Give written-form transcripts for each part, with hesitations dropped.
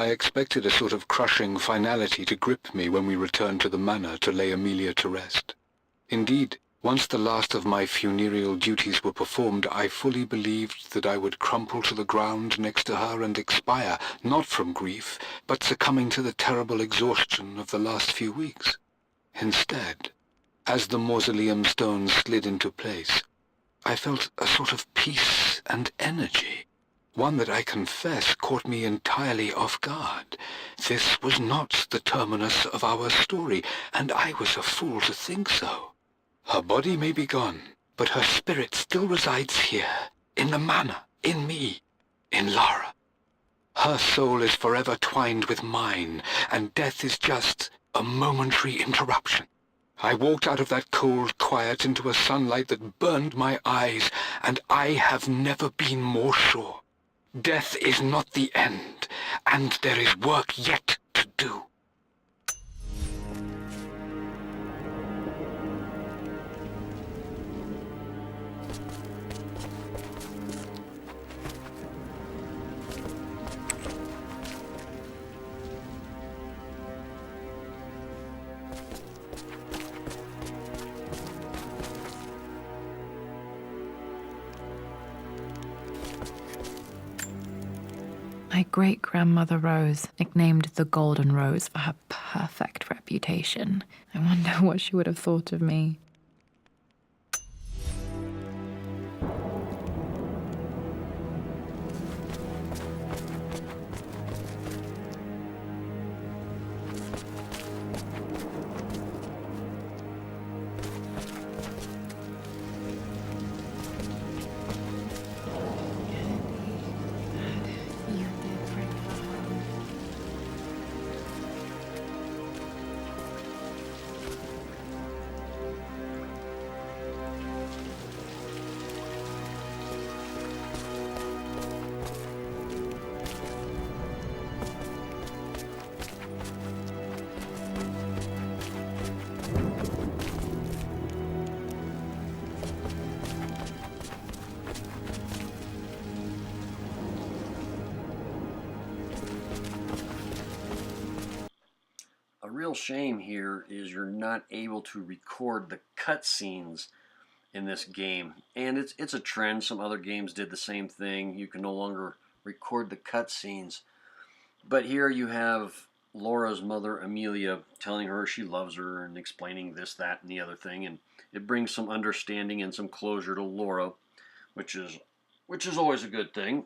I expected a sort of crushing finality to grip me when we returned to the manor to lay Amelia to rest. Indeed, once the last of my funereal duties were performed, I fully believed that I would crumple to the ground next to her and expire, not from grief, but succumbing to the terrible exhaustion of the last few weeks. Instead, as the mausoleum stones slid into place, I felt a sort of peace and energy, one that I confess caught me entirely off guard. This was not the terminus of our story, and I was a fool to think so. Her body may be gone, but her spirit still resides here, in the manor, in me, in Lara. Her soul is forever twined with mine, and death is just a momentary interruption. I walked out of that cold quiet into a sunlight that burned my eyes, and I have never been more sure. Death is not the end, and there is work yet to do. My great-grandmother Rose, nicknamed the Golden Rose for her perfect reputation. I wonder what she would have thought of me. A real shame here is you're not able to record the cutscenes in this game, and it's a trend. Some other games did the same thing. You can no longer record the cutscenes, but here you have Laura's mother Amelia telling her she loves her and explaining this, that, and the other thing, and it brings some understanding and some closure to Laura, which is always a good thing.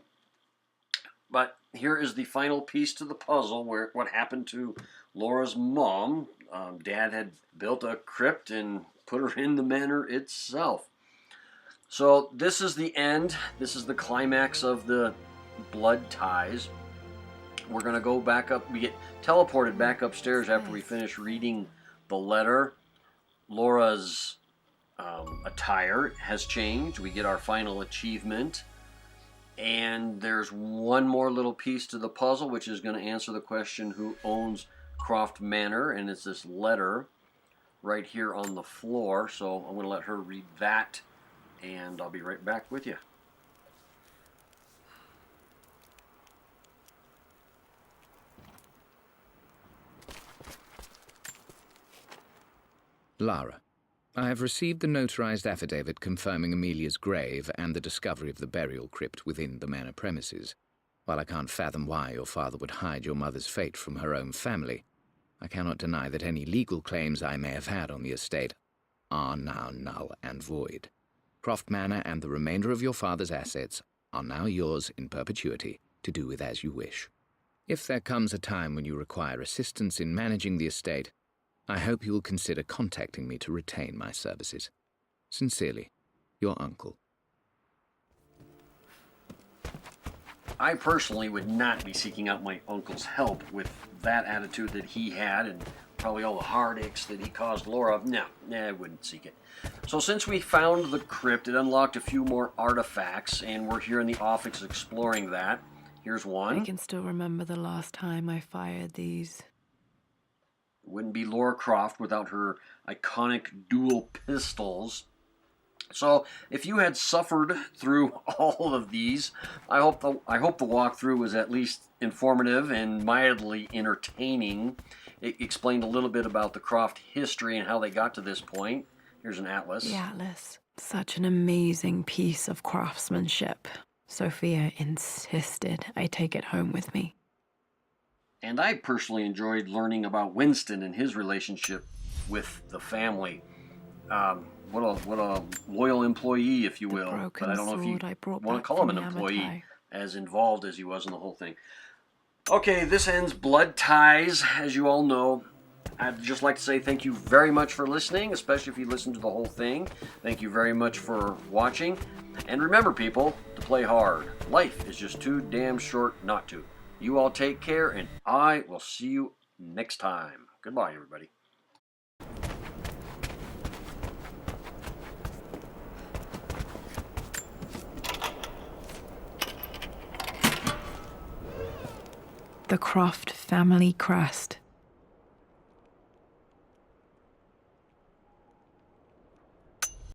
But here is the final piece to the puzzle, where what happened to Laura's mom. Dad had built a crypt and put her in the manor itself. So this is the end. This is the climax of the blood ties. We're going to go back up. We get teleported back upstairs after we finish reading the letter. Laura's attire has changed. We get our final achievement. And there's one more little piece to the puzzle, which is going to answer the question, who owns Croft Manor? And it's this letter right here on the floor. So I'm going to let her read that, and I'll be right back with you. Lara, I have received the notarized affidavit confirming Amelia's grave and the discovery of the burial crypt within the manor premises. While I can't fathom why your father would hide your mother's fate from her own family, I cannot deny that any legal claims I may have had on the estate are now null and void. Croft Manor and the remainder of your father's assets are now yours in perpetuity to do with as you wish. If there comes a time when you require assistance in managing the estate, I hope you will consider contacting me to retain my services. Sincerely, your uncle. I personally would not be seeking out my uncle's help with that attitude that he had and probably all the heartaches that he caused Laura. No, I wouldn't seek it. So since we found the crypt, it unlocked a few more artifacts, and we're here in the office exploring that. Here's one. I can still remember the last time I fired these. It wouldn't be Lara Croft without her iconic dual pistols. So if you had suffered through all of these, I hope the walkthrough was at least informative and mildly entertaining. It explained a little bit about the Croft history and how they got to this point. Here's an atlas. The atlas. Such an amazing piece of craftsmanship. Sophia insisted I take it home with me. And I personally enjoyed learning about Winston and his relationship with the family. What a loyal employee, if you will. But I don't know if you want to call him an employee, as involved as he was in the whole thing. Okay, this ends Blood Ties, as you all know. I'd just like to say thank you very much for listening, especially if you listened to the whole thing. Thank you very much for watching. And remember, people, to play hard. Life is just too damn short not to. You all take care, and I will see you next time. Goodbye, everybody. The Croft family crest.